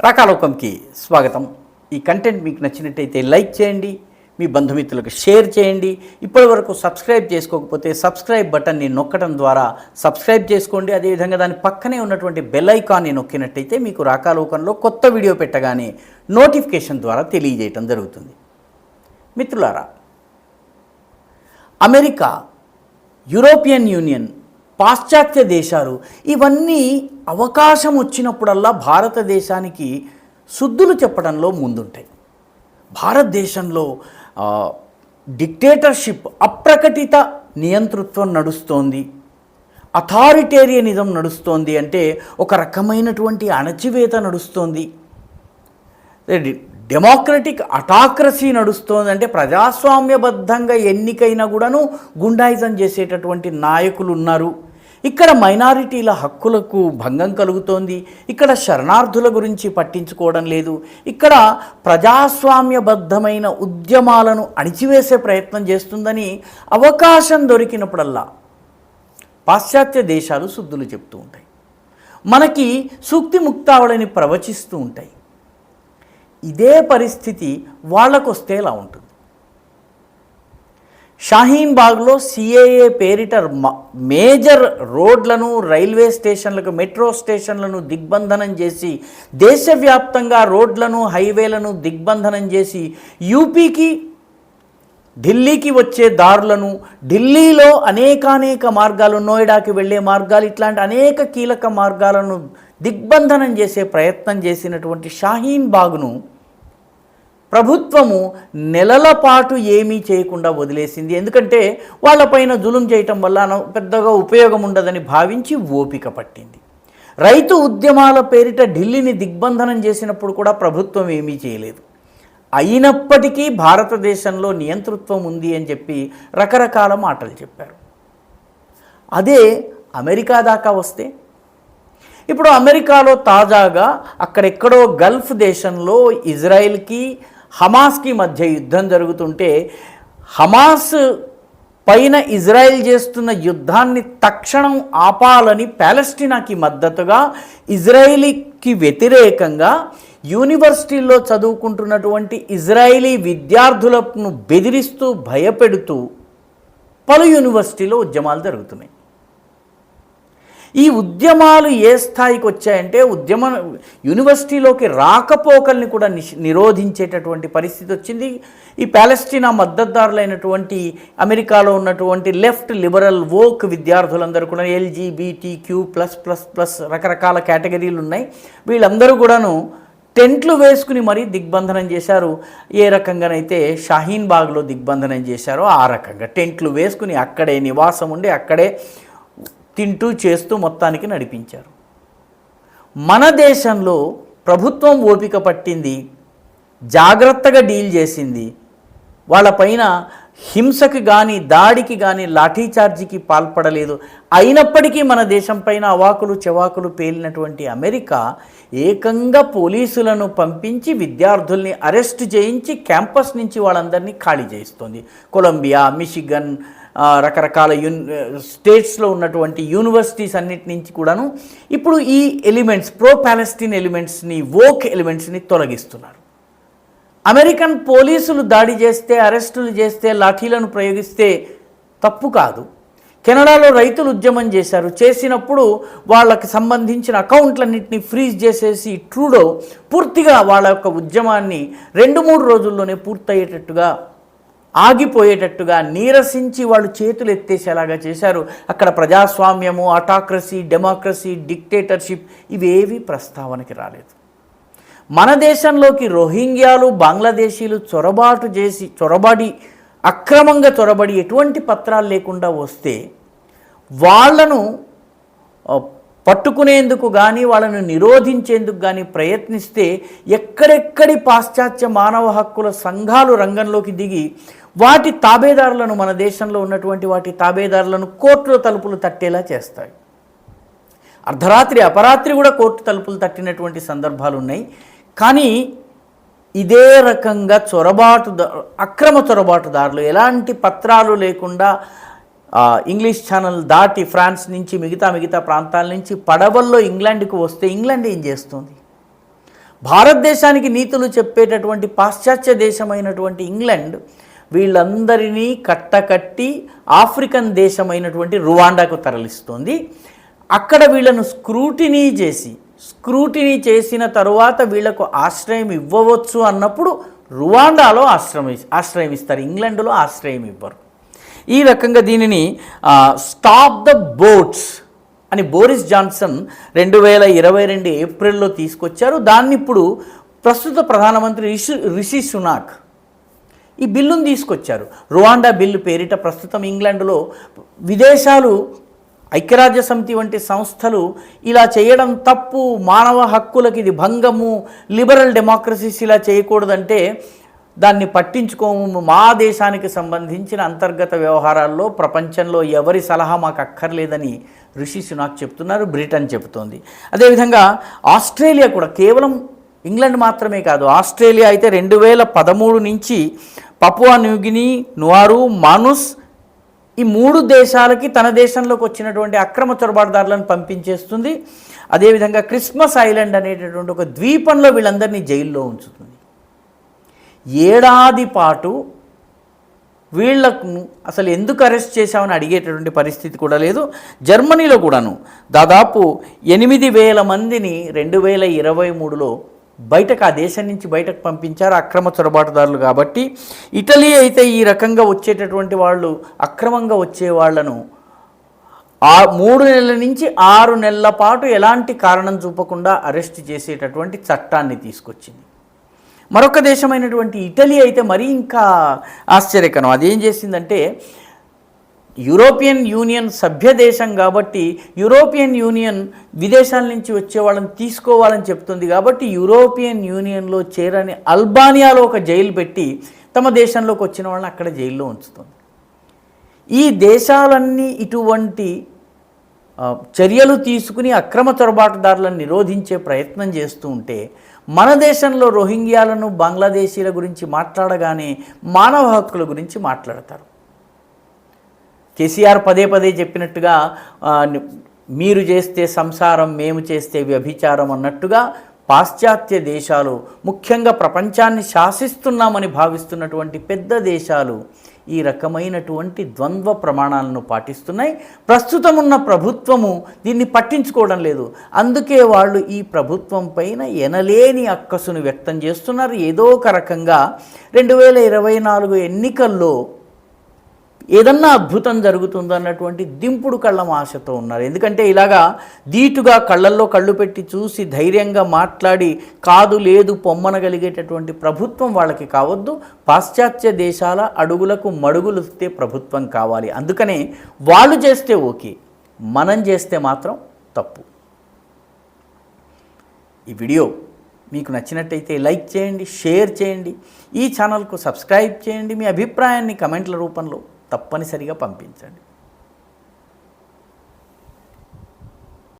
రాకాలోకంకి స్వాగతం. ఈ కంటెంట్ మీకు నచ్చినట్టయితే లైక్ చేయండి, మీ బంధుమిత్రులకు షేర్ చేయండి. ఇప్పటి వరకు సబ్స్క్రైబ్ చేసుకోకపోతే సబ్స్క్రైబ్ బటన్ని నొక్కడం ద్వారా సబ్స్క్రైబ్ చేసుకోండి. అదేవిధంగా దాని పక్కనే ఉన్నటువంటి బెల్ ఐకాన్ని నొక్కినట్టయితే మీకు రాకాలోకంలో కొత్త వీడియో పెట్టగానే నోటిఫికేషన్ ద్వారా తెలియజేయటం జరుగుతుంది. మిత్రులారా, అమెరికా, యూరోపియన్ యూనియన్, పాశ్చాత్య దేశాలు ఇవన్నీ అవకాశం వచ్చినప్పుడల్లా భారతదేశానికి శుద్ధులు చెప్పడంలో ముందుంటాయి. భారతదేశంలో డిక్టేటర్షిప్, అప్రకటిత నియంతృత్వం నడుస్తోంది, అథారిటేరియనిజం నడుస్తోంది, అంటే ఒక రకమైనటువంటి అణచివేత నడుస్తోంది. డెమోక్రటిక్ అటాక్రసీ నడుస్తోంది, అంటే ప్రజాస్వామ్యబద్ధంగా ఎన్నికైనా కూడాను గుండాయిజం చేసేటటువంటి నాయకులు ఉన్నారు. ఇక్కడ మైనారిటీల హక్కులకు భంగం కలుగుతోంది. ఇక్కడ శరణార్థుల గురించి పట్టించుకోవడం లేదు. ఇక్కడ ప్రజాస్వామ్యబద్ధమైన ఉద్యమాలను అణిచివేసే ప్రయత్నం చేస్తుందని అవకాశం దొరికినప్పుడల్లా పాశ్చాత్య దేశాలు శుద్ధులు చెప్తూ ఉంటాయి, మనకి సూక్తి ముక్తావళిని ప్రవచిస్తూ ఉంటాయి. ఇదే పరిస్థితి వాళ్ళకొస్తే ఎలా ఉంటుంది? షాహీన్ బాగ్లో సిఏఏ పేరిట మేజర్ రోడ్లను, రైల్వే స్టేషన్లకు, మెట్రో స్టేషన్లను దిగ్బంధనం చేసి, దేశవ్యాప్తంగా రోడ్లను, హైవేలను దిగ్బంధనం చేసి, యూపీకి, ఢిల్లీకి వచ్చే దారులను, ఢిల్లీలో అనేక మార్గాలు, నోయిడాకి వెళ్ళే మార్గాలు, ఇట్లాంటి అనేక కీలక మార్గాలను దిగ్బంధనం చేసే ప్రయత్నం చేసినటువంటి షాహీన్ బాగ్ను ప్రభుత్వము నెలల పాటు ఏమీ చేయకుండా వదిలేసింది. ఎందుకంటే వాళ్ళపైన జులుం చేయటం వల్ల పెద్దగా ఉపయోగం ఉండదని భావించి ఓపిక పట్టింది. రైతు ఉద్యమాల పేరిట ఢిల్లీని దిగ్బంధనం చేసినప్పుడు కూడా ప్రభుత్వం ఏమీ చేయలేదు. అయినప్పటికీ భారతదేశంలో నియంతృత్వం ఉంది అని చెప్పి రకరకాల మాటలు చెప్పారు. అదే అమెరికా దాకా వస్తే, ఇప్పుడు అమెరికాలో తాజాగా అక్కడెక్కడో గల్ఫ్ దేశంలో ఇజ్రాయెల్కి, హమాస్కి మధ్య యుద్ధం జరుగుతుంటే, హమాస్ పైన ఇజ్రాయెల్ చేస్తున్న యుద్ధాన్ని తక్షణం ఆపాలని పాలెస్టీనాకి మద్దతుగా, ఇజ్రాయేలీకి వ్యతిరేకంగా యూనివర్సిటీల్లో చదువుకుంటున్నటువంటి ఇజ్రాయేలీ విద్యార్థులను బెదిరిస్తూ, భయపెడుతూ పలు యూనివర్సిటీలో ఉద్యమాలు జరుగుతున్నాయి. ఈ ఉద్యమాలు ఏ స్థాయికి వచ్చాయంటే, యూనివర్సిటీలోకి రాకపోకల్ని కూడా నిరోధించేటటువంటి పరిస్థితి వచ్చింది. ఈ పాలెస్టీనా మద్దతుదారులైనటువంటి అమెరికాలో ఉన్నటువంటి లెఫ్ట్ లిబరల్ వోక్ విద్యార్థులందరూ కూడా, LGBTQ+++ రకరకాల కేటగిరీలు ఉన్నాయి, వీళ్ళందరూ కూడాను టెంట్లు వేసుకుని మరీ దిగ్బంధనం చేశారు. ఏ రకంగానైతే షాహీన్ బాగ్లో దిగ్బంధనం చేశారో ఆ రకంగా టెంట్లు వేసుకుని అక్కడే నివాసం ఉండి అక్కడే తింటూ చేస్తూ మొత్తానికి నడిపించారు. మన దేశంలో ప్రభుత్వం ఓపిక పట్టింది, జాగ్రత్తగా డీల్ చేసింది. వాళ్ళపైన హింసకి కానీ, దాడికి కానీ, లాఠీచార్జీకి పాల్పడలేదు. అయినప్పటికీ మన దేశం పైన అవాకులు చెవాకులు పేలినటువంటి అమెరికా ఏకంగా పోలీసులను పంపించి విద్యార్థుల్ని అరెస్ట్ చేయించి క్యాంపస్ నుంచి వాళ్ళందరినీ ఖాళీ చేయిస్తోంది. కొలంబియా, మిషిగన్, రకరకాల స్టేట్స్లో ఉన్నటువంటి యూనివర్సిటీస్ అన్నిటి నుంచి కూడాను ఇప్పుడు ఈ elements, pro Palestine ఎలిమెంట్స్ని, woke ఎలిమెంట్స్ని తొలగిస్తున్నారు. American పోలీసులు దాడి చేస్తే, అరెస్టులు చేస్తే, లాఠీలను ప్రయోగిస్తే తప్పు కాదు. కెనడాలో రైతులు ఉద్యమం చేశారు, చేసినప్పుడు వాళ్ళకి సంబంధించిన అకౌంట్లన్నింటినీ ఫ్రీజ్ చేసేసి ట్రూడో పూర్తిగా వాళ్ళ యొక్క ఉద్యమాన్ని 2-3 రోజుల్లోనే పూర్తయ్యేటట్టుగా, ఆగిపోయేటట్టుగా, నీరసించి వాళ్ళు చేతులు ఎత్తేసేలాగా చేశారు. అక్కడ ప్రజాస్వామ్యము, అటాక్రసీ, డెమోక్రసీ, డిక్టేటర్షిప్ ఇవేవి ప్రస్తావనకి రాలేదు. మన దేశంలోకి రోహింగ్యాలు, బంగ్లాదేశీలు అక్రమంగా చొరబడి ఎటువంటి పత్రాలు లేకుండా వస్తే వాళ్ళను పట్టుకునేందుకు కానీ, వాళ్ళను నిరోధించేందుకు కానీ ప్రయత్నిస్తే ఎక్కడెక్కడి పాశ్చాత్య మానవ హక్కుల సంఘాలు రంగంలోకి దిగి వాటి తాబేదారులను, మన దేశంలో ఉన్నటువంటి వాటి తాబేదారులను కోర్టుల తలుపులు తట్టేలా చేస్తాయి. అర్ధరాత్రి, అపరాత్రి కూడా కోర్టు తలుపులు తట్టినటువంటి సందర్భాలు ఉన్నాయి. కానీ ఇదే రకంగా అక్రమ చొరబాటుదారులు ఎలాంటి పత్రాలు లేకుండా ఇంగ్లీష్ ఛానల్ దాటి ఫ్రాన్స్ నుంచి మిగతా ప్రాంతాల నుంచి పడవల్లో ఇంగ్లాండ్కి వస్తే ఇంగ్లాండ్ ఏం చేస్తుంది? భారతదేశానికి నీతులు చెప్పేటటువంటి పాశ్చాత్య దేశమైనటువంటి ఇంగ్లాండ్ వీళ్ళందరినీ కట్టకట్టి ఆఫ్రికన్ దేశమైనటువంటి రువాండాకు తరలిస్తుంది. అక్కడ వీళ్ళను స్క్రూటినీ చేసిన తరువాత వీళ్లకు ఆశ్రయం ఇవ్వవచ్చు అన్నప్పుడు రువాండాలో ఆశ్రయం ఇస్తారు, ఇంగ్లాండ్లో ఆశ్రయం ఇవ్వరు. ఈ రకంగా దీనిని స్టాప్ ద బోట్స్ అని బోరిస్ జాన్సన్ 2022 ఏప్రిల్లో తీసుకొచ్చారు. దాన్ని ఇప్పుడు ప్రస్తుత ప్రధానమంత్రి రిషి సునాక్ ఈ బిల్లును తీసుకొచ్చారు. రువాండా బిల్లు పేరిట ప్రస్తుతం ఇంగ్లాండ్లో విదేశాలు, ఐక్యరాజ్య సమితి వంటి సంస్థలు ఇలా చేయడం తప్పు, మానవ హక్కులకు ఇది భంగము, లిబరల్ డెమోక్రసీస్ ఇలా చేయకూడదంటే దాన్ని పట్టించుకోము, మా దేశానికి సంబంధించిన అంతర్గత వ్యవహారాల్లో ప్రపంచంలో ఎవరి సలహా మాకు అక్కర్లేదని రిషి సునాక్ చెప్తున్నారు, బ్రిటన్ చెబుతోంది. అదేవిధంగా ఆస్ట్రేలియా కూడా, కేవలం ఇంగ్లాండ్ మాత్రమే కాదు, ఆస్ట్రేలియా అయితే 2013 నుంచి పపువా న్యూగిని, నువారు, మానుస్ ఈ 3 దేశాలకి తన దేశంలోకి వచ్చినటువంటి అక్రమ చొరబాటుదారులను పంపించేస్తుంది. అదేవిధంగా క్రిస్మస్ ఐలాండ్ అనేటటువంటి ఒక ద్వీపంలో వీళ్ళందరినీ జైల్లో ఉంచుతుంది. ఏడాది పాటు వీళ్లకు అసలు ఎందుకు అరెస్ట్ చేశామని అడిగేటటువంటి పరిస్థితి కూడా లేదు. జర్మనీలో కూడాను దాదాపు 8,000 మందిని 2023లో బయటకు, ఆ దేశం నుంచి బయటకు పంపించారు అక్రమ చొరబాటుదారులు కాబట్టి. ఇటలీ అయితే ఈ రకంగా వచ్చేటటువంటి వాళ్ళు, అక్రమంగా వచ్చే వాళ్లను 3 నెలల నుంచి 6 నెలల పాటు ఎలాంటి కారణం చూపకుండా అరెస్ట్ చేసేటటువంటి చట్టాన్ని తీసుకొచ్చింది. మరొక దేశమైనటువంటి ఇటలీ అయితే మరీ ఇంకా ఆశ్చర్యకరం. అదేం చేసిందంటే, యూరోపియన్ యూనియన్ సభ్య దేశం కాబట్టి యూరోపియన్ యూనియన్ విదేశాల నుంచి వచ్చే వాళ్ళని తీసుకోవాలని చెప్తుంది కాబట్టి యూరోపియన్ యూనియన్లో చేరని అల్బానియాలో ఒక జైలు పెట్టి తమ దేశంలోకి వచ్చిన వాళ్ళని అక్కడ జైల్లో ఉంచుతుంది. ఈ దేశాలన్నీ ఇటువంటి చర్యలు తీసుకుని అక్రమ చొరబాటుదారులను నిరోధించే ప్రయత్నం చేస్తూ ఉంటే, మన దేశంలో రోహింగ్యాలను, బంగ్లాదేశీల గురించి మాట్లాడగానే మానవ హక్కుల గురించి మాట్లాడతారు. కేసీఆర్ పదే చెప్పినట్టుగా మీరు చేస్తే సంసారం, మేము చేస్తే వ్యభిచారం అన్నట్టుగా పాశ్చాత్య దేశాలు, ముఖ్యంగా ప్రపంచాన్ని శాసిస్తున్నామని భావిస్తున్నటువంటి పెద్ద దేశాలు ఈ రకమైనటువంటి ద్వంద్వ ప్రమాణాలను పాటిస్తున్నాయి. ప్రస్తుతం ఉన్న ప్రభుత్వము దీన్ని పట్టించుకోవడం లేదు. అందుకే వాళ్ళు ఈ ప్రభుత్వం పైన ఎనలేని అక్కసును వ్యక్తం చేస్తున్నారు. ఏదో ఒక రకంగా 2024 ఎన్నికల్లో ఏదన్నా అద్భుతం జరుగుతుందన్నటువంటి దింపుడు కళ్ళం ఆశతో ఉన్నారు. ఎందుకంటే ఇలాగా ధీటుగా కళ్ళల్లో కళ్ళు పెట్టి చూసి ధైర్యంగా మాట్లాడి కాదు లేదు పొమ్మనగలిగేటటువంటి ప్రభుత్వం వాళ్ళకి కావద్దు. పాశ్చాత్య దేశాల అడుగులకు మడుగులుస్తే ప్రభుత్వం కావాలి. అందుకనే వాళ్ళు చేస్తే ఓకే, మనం చేస్తే మాత్రం తప్పు. ఈ వీడియో మీకు నచ్చినట్టయితే లైక్ చేయండి, షేర్ చేయండి, ఈ ఛానల్కు సబ్స్క్రైబ్ చేయండి. మీ అభిప్రాయాన్ని కమెంట్ల రూపంలో తప్పనిసరిగా పంపించండి.